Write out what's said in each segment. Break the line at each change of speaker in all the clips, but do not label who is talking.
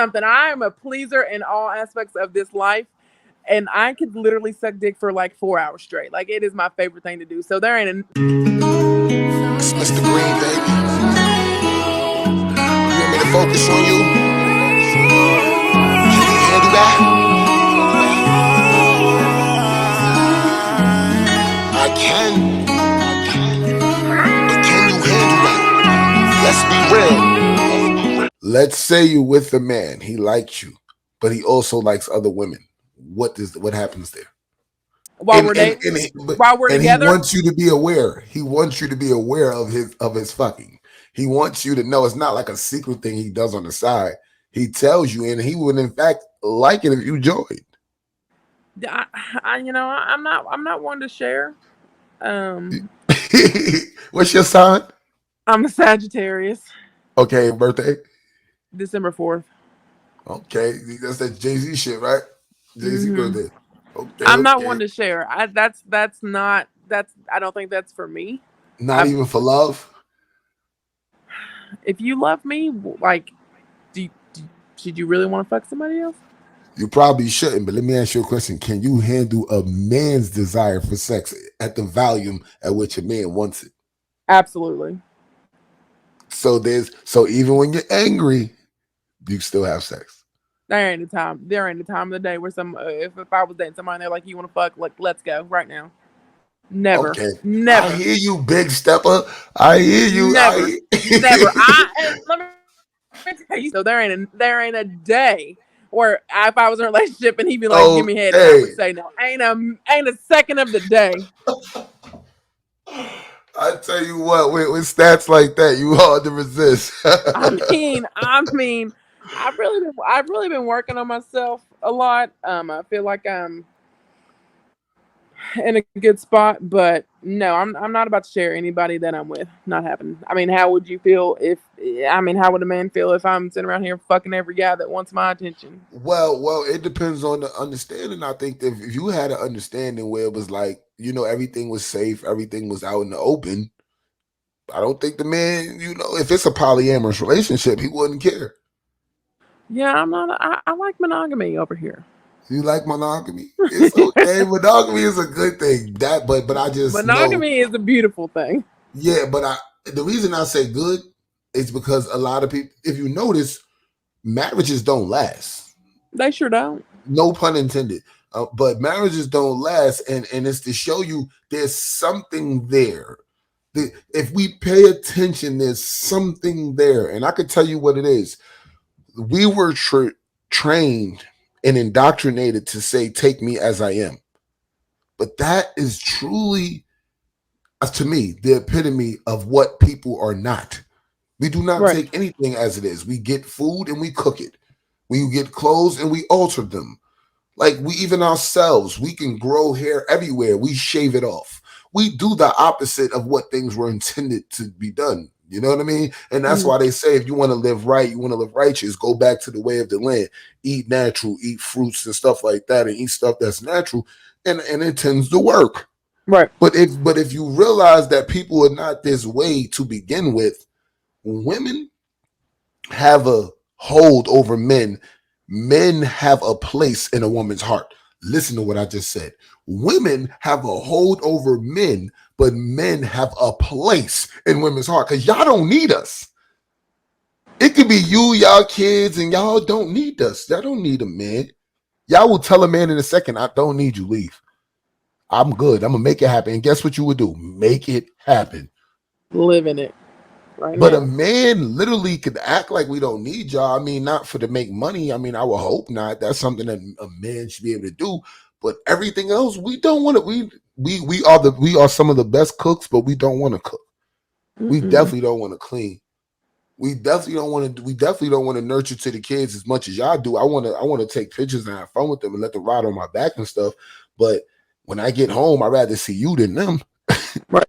something. I am a pleaser in all aspects of this life. And I could literally suck dick for like 4 hours straight. Like it is my favorite thing to do. So there ain't
It's Mr. Green, baby. You want me to focus on you? Can you handle that? I can. But can you handle that? Let's be real. Let's say you with a man, he likes you, but he also likes other women. What happens there?
while
And
we're
and
dating,
and he,
while we're
and he
together.
wants you to be aware. He wants you to be aware of his fucking. He wants you to know it's not like a secret thing he does on the side. He tells you, and he would in fact like it if you joined.
I'm not one to share. Um,
What's your sign?
I'm a Sagittarius,
Okay, birthday.
December 4th.
Okay, that's that Jay Z shit, right? Jay Z
Hmm.
birthday. Okay,
I'm not
okay.
one to share. That's not that's I don't think that's for me.
Not
I
even for love.
If you love me, like, should you really want to fuck somebody else?
You probably shouldn't, but let me ask you a question. Can you handle a man's desire for sex at the volume at which a man wants it?
Absolutely.
So even when you're angry, you still have sex.
There ain't a time. There ain't a time of the day where if I was dating somebody and they're like, "You want to fuck? Like, let's go right now." Never,
Okay. I
never,
hear you, big stepper. I hear you.
never, never. And let me tell you something. There ain't a day where if I was in a relationship and he'd be like, "Give me head," and I
Okay.
would say no. Ain't a second of the day.
I tell you what, with stats like that, you hard to resist.
I mean, I've really been working on myself a lot. I feel like I'm in a good spot, but no, I'm not about to share anybody that I'm with. Not happening. I mean, how would you feel if? I mean, how would a man feel if I'm sitting around here fucking every guy that wants my attention?
Well, it depends on the understanding. I think that if you had an understanding where it was like, everything was safe, everything was out in the open, I don't think the man, if it's a polyamorous relationship, he wouldn't care.
Yeah, I'm not. I like monogamy over here.
You like monogamy? It's okay. Monogamy is a good thing. But I just know,
Monogamy is a beautiful thing.
yeah. The reason I say good is because a lot of people, if you notice, marriages don't last.
They sure don't.
No pun intended. But marriages don't last, and it's to show you there's something there. If we pay attention, there's something there, and I could tell you what it is. We were trained and indoctrinated to say, "Take me as I am," but that is truly, to me, the epitome of what people are not. We do not
Right.
take anything as it is. We get food and we cook it. We get clothes and we alter them. Like we even ourselves, we can grow hair everywhere. We shave it off. We do the opposite of what things were intended to be done. You know what I mean? And that's
Mhm.
why they say if you want to live right, you want to live righteous, go back to the way of the land. Eat natural, eat fruits and stuff like that, and eat stuff that's natural, and it tends to work.
Right.
But if you realize that people are not this way to begin with, women have a hold over men. Men have a place in a woman's heart. Listen to what I just said. Women have a hold over men, but men have a place in women's heart because y'all don't need us. It could be you, y'all kids, and y'all don't need us. Y'all don't need a man. Y'all will tell a man in a second, I don't need you, leave. I'm good. I'm going to make it happen. And guess what you would do? Make it happen.
Living it right
But a
now.
man literally could act like we don't need y'all. I mean, not for to make money. I mean, I would hope not. That's something that a man should be able to do. But everything else, we don't want to. We are some of the best cooks, but we don't want to cook. We
Mm-mm.
definitely don't want to clean. We definitely don't want to. We definitely don't want to nurture to the kids as much as y'all do. I want to take pictures and have fun with them and let them ride on my back and stuff. But when I get home, I'd rather see you than them.
Right.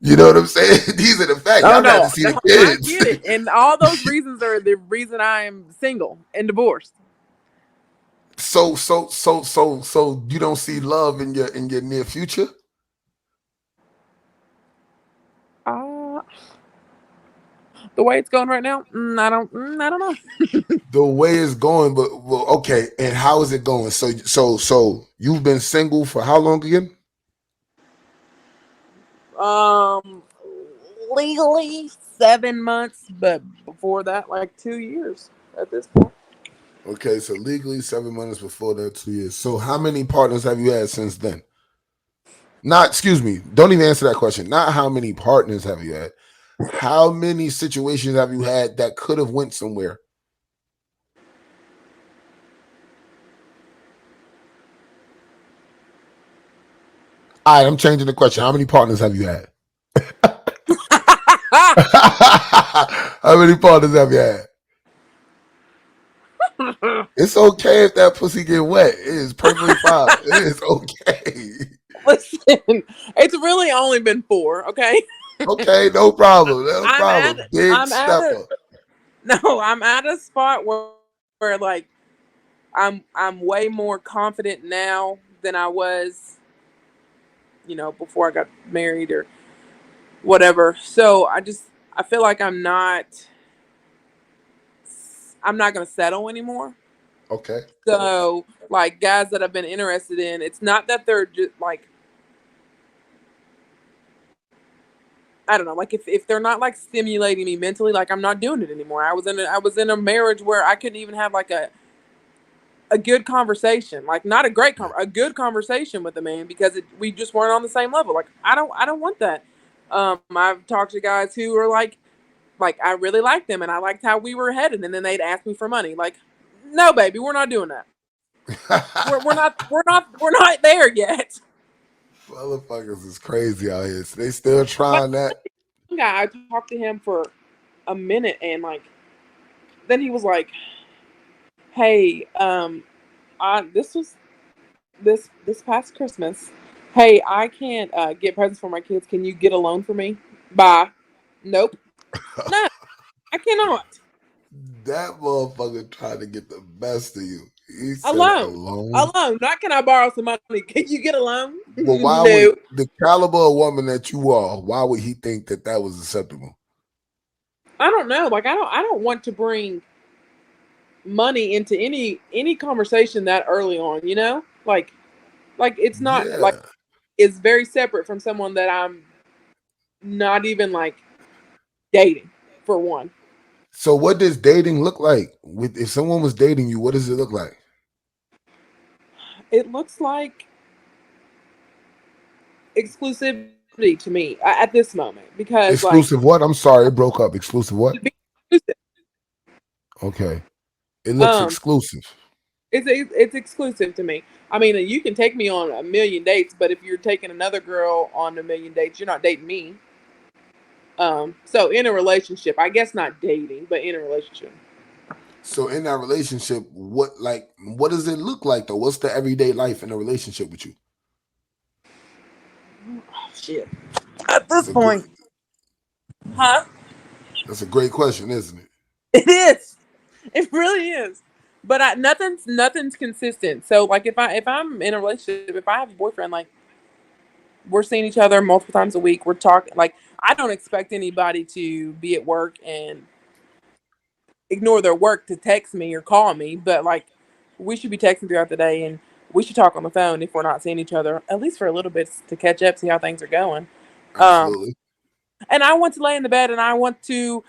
You know what I'm saying? These are the facts.
Oh
Y'all got to
no,
see the
I
kids.
get it, and all those reasons are the reason I am single and divorced.
So you don't see love in your near future?
Uh, The way it's going right now, I don't know.
The way it's going, but well, okay. And how is it going? So you've been single for how long again?
Um, Legally 7 months, but before that, like 2 years at this point.
Okay, so legally 7 months before that, 2 years. So how many partners have you had since then? Not, excuse me, don't even answer that question. Not how many partners have you had. How many situations have you had that could have went somewhere? All right, I'm changing the question. How many partners have you had? How many partners have you had? It's okay if that pussy get wet. It is perfectly fine. It is okay.
Listen, it's really only been four. Okay,
Okay, no problem. No
I'm at
problem. Big
I'm at a
stepper.
no, I'm at a spot where like I'm way more confident now than I was, before I got married or whatever. So I feel like I'm not gonna settle anymore.
Okay.
So like guys that I've been interested in, it's not that they're just like I don't know, like if they're not like stimulating me mentally, like I'm not doing it anymore. I was in a marriage where I couldn't even have like a good conversation, like not a a good conversation with a man because we just weren't on the same level. Like I don't want that. I've talked to guys who are like I really liked them and I liked how we were headed, and then they'd ask me for money. Like, no, baby, we're not doing that. We're not there yet.
Motherfuckers is crazy out here. So they still
But
trying that.
one guy, I talked to him for a minute, and like then he was like, "Hey, this was this past Christmas. Hey, I can't get presents for my kids. Can you get a loan for me?" Bye. Nope. No, I cannot.
That motherfucker tried to get the best of you. He
A
said
loan.
alone.
A loan. Not can I borrow some money? Can you get a loan?
But why would
No.
the caliber of woman that you are, why would he think that that was acceptable?
I don't know. Like I don't want to bring money into any conversation that early on, Like it's not like
Yeah.
it's very separate from someone that I'm not even like dating for one.
So what does dating look like? With if someone was dating you, what does it look like?
It looks like exclusivity to me at this moment because like
Exclusive what? I'm sorry, it broke up. Exclusive
to
what?
be exclusive,
Okay. It looks
um
exclusive.
it's exclusive to me. I mean, you can take me on a million dates, but if you're taking another girl on a million dates, you're not dating me. So in a relationship, I guess not dating, but in a relationship.
So in that relationship, what does it look like though? What's the everyday life in a relationship with you?
Oh, shit. At
That's
this
a good
point, huh?
that's a great question, isn't it?
It is. It really is. But nothing's consistent. So like if I'm in a relationship, if I have a boyfriend, like we're seeing each other multiple times a week, we're talking like I don't expect anybody to be at work and ignore their work to text me or call me, but like we should be texting throughout the day and we should talk on the phone if we're not seeing each other at least for a little bit to catch up, see how things are going. Um,
Absolutely.
and I want to lay in the bed and I want to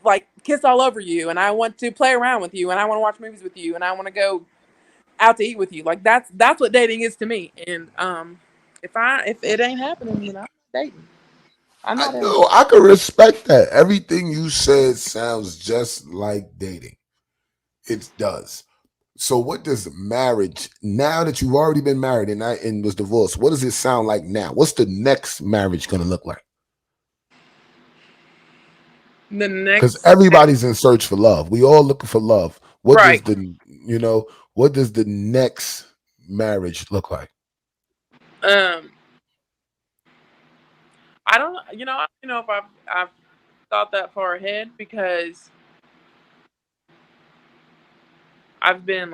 like kiss all over you and I want to play around with you and I want to watch movies with you and I want to go out to eat with you. Like that's what dating is to me. And if it ain't happening, I'm not dating. I'm
I
not in.
know I can respect that. Everything you said sounds just like dating. It does. So what does marriage now that you've already been married and was divorced, what does it sound like now? What's the next marriage gonna look like?
The
Because
next
everybody's in search for love. We all looking for love. What does
right.
what does the next marriage look like?
Um, I don't. I don't know if I've thought that far ahead because I've been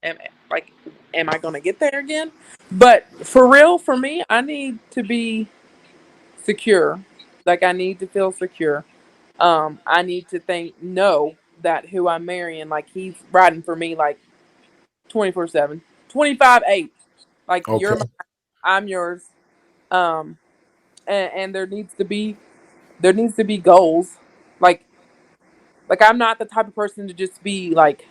am like, am I gonna get there again? But for real, for me, I need to be secure. Like I need to feel secure. I need to think know that who I'm marrying, like he's riding for me like 24/7, 25/8. Like you're
Okay.
mine, I'm yours. Um, and there needs to be goals. Like I'm not the type of person to just be like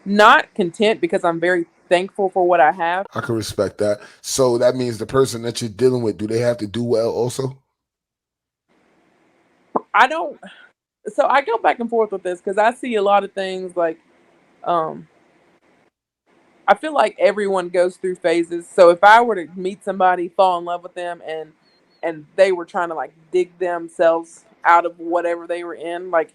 not content because I'm very thankful for what I have.
I can respect that. So that means the person that you're dealing with, do they have to do well also?
I don't. So I go back and forth with this because I see a lot of things like um I feel like everyone goes through phases. So if I were to meet somebody, fall in love with them, and they were trying to like dig themselves out of whatever they were in, like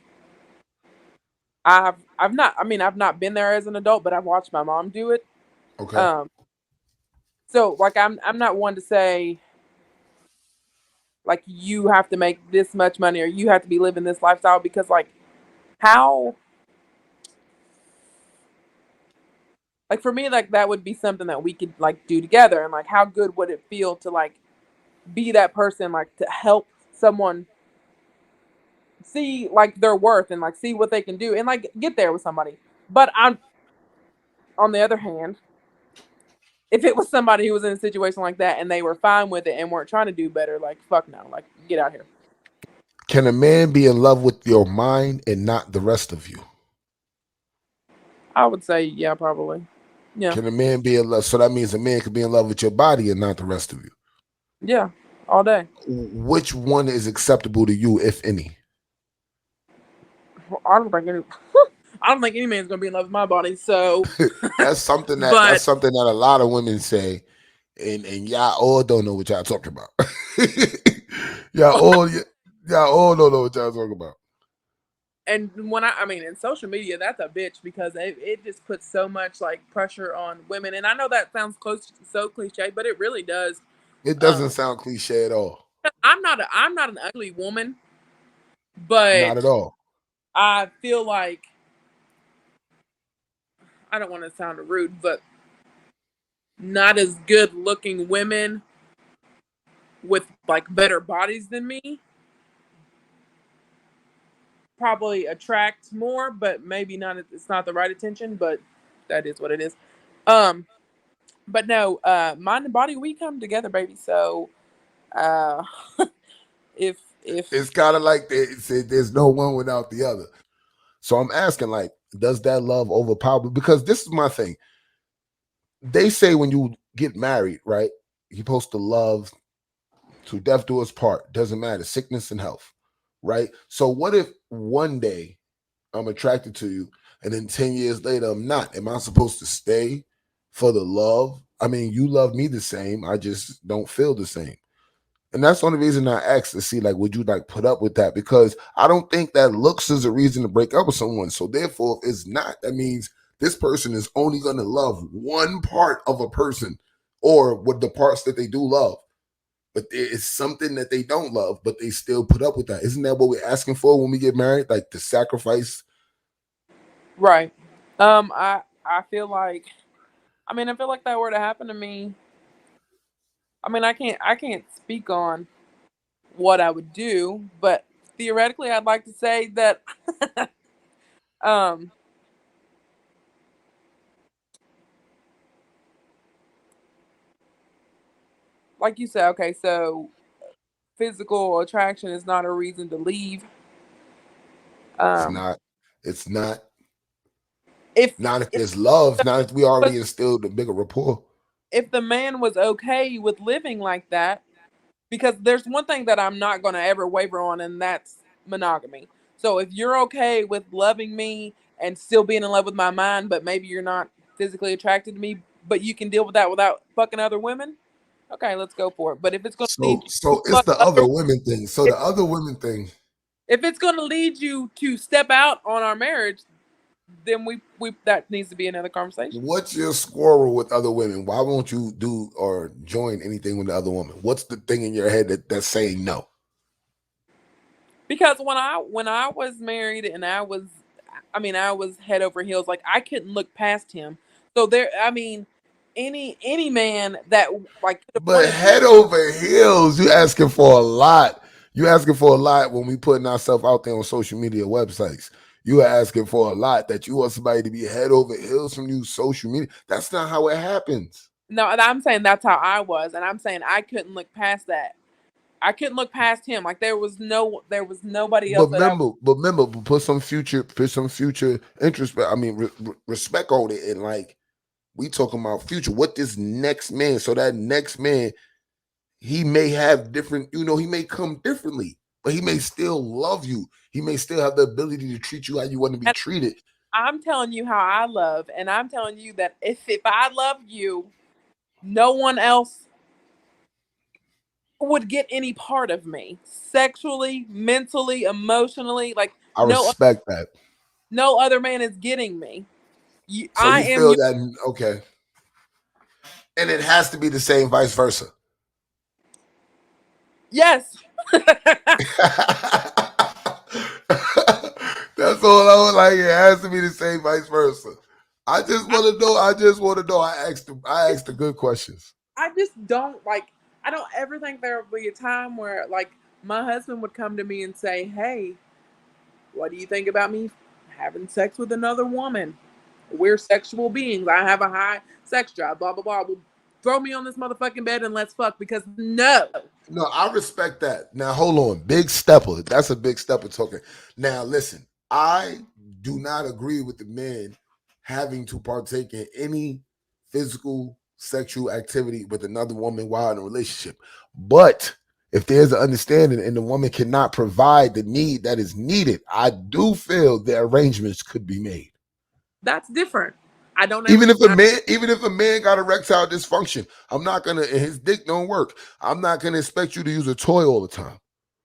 I've not. I mean, I've not been there as an adult, but I've watched my mom do it.
Okay.
Um, so like I'm not one to say like you have to make this much money or you have to be living this lifestyle because like how like for me like that would be something that we could like do together and like how good would it feel to like be that person like to help someone see like their worth and like see what they can do and like get there with somebody. But I'm on the other hand, if it was somebody who was in a situation like that and they were fine with it and weren't trying to do better, like fuck no, like get out here.
Can a man be in love with your mind and not the rest of you?
I would say yeah, probably. Yeah.
Can a man be in love? So that means a man could be in love with your body and not the rest of you.
Yeah. All day.
Which one is acceptable to you, if any?
I don't think any I don't think any man's gonna be in love with my body, so
That's
but
something that a lot of women say, and y'all all don't know what y'all talking about. Y'all all don't know what y'all talking about.
and when I mean in social media that's a bitch because it just puts so much like pressure on women and I know that sounds close so cliche but it really does.
It doesn't
um
sound cliche at all.
I'm not an ugly woman
Not
but
at all.
I feel like I don't want to sound rude but not as good looking women with like better bodies than me probably attract more but maybe not it's not the right attention but that is what it is. um but no, mind and body we come together baby so uh if
It's kind of like there's no one without the other. So I'm asking, like, does that love overpower? Because this is my thing. They say when you get married, right, you're supposed to love to death do us part. Doesn't matter, sickness and health, right? So what if one day I'm attracted to you, and then 10 years later I'm not? Am I supposed to stay for the love? I mean, you love me the same. I just don't feel the same. And that's the only reason I asked to see, like, would you like put up with that? Because I don't think that looks is a reason to break up with someone. So therefore, if it's not, that means this person is only going to love one part of a person, or with the parts that they do love. But there is something that they don't love, but they still put up with that. Isn't that what we're asking for when we get married? Like the sacrifice.
right. I feel like I feel like that were to happen to me. I can't speak on what I would do, but theoretically I'd like to say that um like you said, okay, so physical attraction is not a reason to leave.
It's
Um
not. It's not.
if
Not if
if
there's love. Not if we
was
already instilled a bigger rapport.
if the man was okay with living like that, because there's one thing that I'm not going to ever waver on, and that's monogamy. So if you're okay with loving me and still being in love with my mind, but maybe you're not physically attracted to me, but you can deal with that without fucking other women, okay, let's go for it. But if it's going to lead
So,
you
so
to
it's
fuck
the other
other,
women thing. So
if,
the other women thing.
if it's going to lead you to step out on our marriage, then we that needs to be another conversation.
What's your squirrel with other women? Why won't you do or join anything with the other woman? What's the thing in your head that's saying no?
Because when I was married and I was head over heels. Like I couldn't look past him. So there, any man that like could have
But
wanted to,
head over heels, you asking for a lot. You asking for a lot when we putting ourselves out there on social media websites. You are asking for a lot that you want somebody to be head over heels from you social media. That's not how it happens.
No, and I'm saying that's how I was, and I'm saying I couldn't look past that. I couldn't look past him. Like there was nobody else that I was.
But put some future interest. I mean, respect on it, and like we talking about future. What this next man? So that next man, he may have different. You know, he may come differently, but he may still love you. He may still have the ability to treat you how you want to be
And
treated.
I'm telling you how I love, and I'm telling you that if I love you, no one else would get any part of me sexually, mentally, emotionally. Like
I respect that.
no other man is getting me.
So
I
you
am
feel
you.
that okay, and it has to be the same, vice versa.
Yes.
That's all I was like. It has to be the same, vice versa. I just want to know. I just want to know. I asked the good questions.
I just don't like. I don't ever think there will be a time where like my husband would come to me and say, "Hey, what do you think about me having sex with another woman? We're sexual beings. I have a high sex drive. Blah blah blah. Well, throw me on this motherfucking bed and let's fuck because no."
No, I respect that. Now hold on, big stepper. That's a big stepper talking. Now listen, I do not agree with the man having to partake in any physical sexual activity with another woman while in a relationship. But if there's an understanding and the woman cannot provide the need that is needed, I do feel the arrangements could be made.
That's different. I don't ever.
Even if a man got erectile dysfunction, I'm not gonna and his dick don't work. I'm not gonna expect you to use a toy all the time.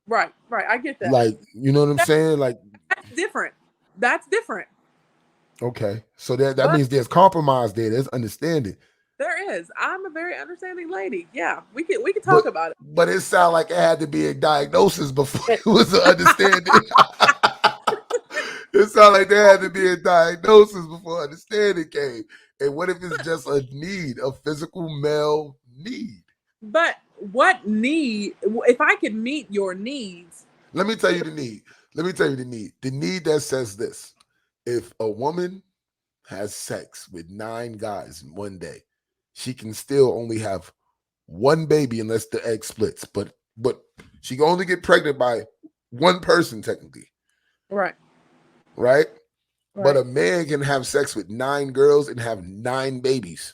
Right, right. I get that.
Like, you know what I'm
That
saying? Like,
that's different. That's different.
okay. So that
But
means there's compromise there. There's understanding.
there is. I'm a very understanding lady. Yeah, we could
But
talk about
but it sounded like it had to be a diagnosis before it was an understanding. It sounded like there had to be a diagnosis before understanding came. And what if it's
it.
just a need, a physical male need?
But what need? If I could meet your needs,
Let me tell you the need. Let me tell you the need. The need that says this: if a woman has sex with 9 guys in one day, she can still only have one baby unless the egg splits. But she can only get pregnant by one person technically,
right,
right? But
right.
a man can have sex with 9 girls and have 9 babies.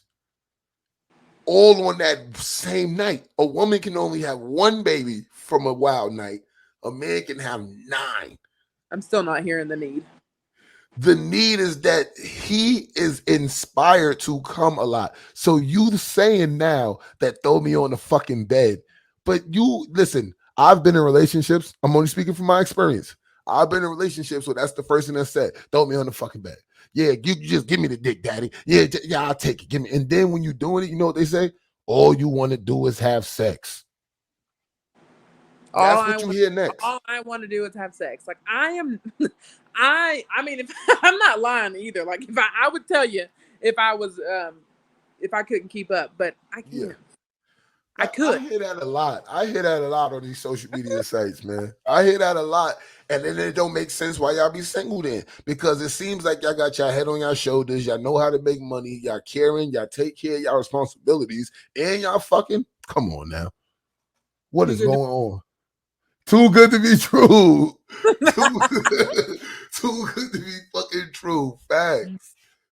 All on that same night. A woman can only have one baby from a wild night. A man can have 9.
I'm still not hearing the need.
The need is that he is inspired to come a lot. So you saying now that throw me on the fucking bed, but you listen. I've been in relationships. I'm only speaking from my experience. I've been in relationships where that's the first thing that said, throw me on the fucking bed. Yeah, you just give me the dick, daddy. Yeah, yeah, I'll take it. Give me. And then when you're doing it, you know what they say? All you want to do is have sex.
All
That's
I
what you
want,
hear next.
all I want to do is have sex. Like I am, I mean, if I'm not lying either. Like if I would tell you if I was, if I couldn't keep up, but I
Yeah.
can't. I
I
could.
hear that a lot. I hear that a lot on these social media sites, man. I hear that a lot. And then it don't make sense why y'all be single then. Because it seems like y'all got your head on your shoulders. Y'all know how to make money. Y'all caring. Y'all take care of y'all responsibilities. And y'all fucking. Come on now. What
Too
is
good
going on? Too good to be true.
to.
Too, too good to be fucking true. Facts.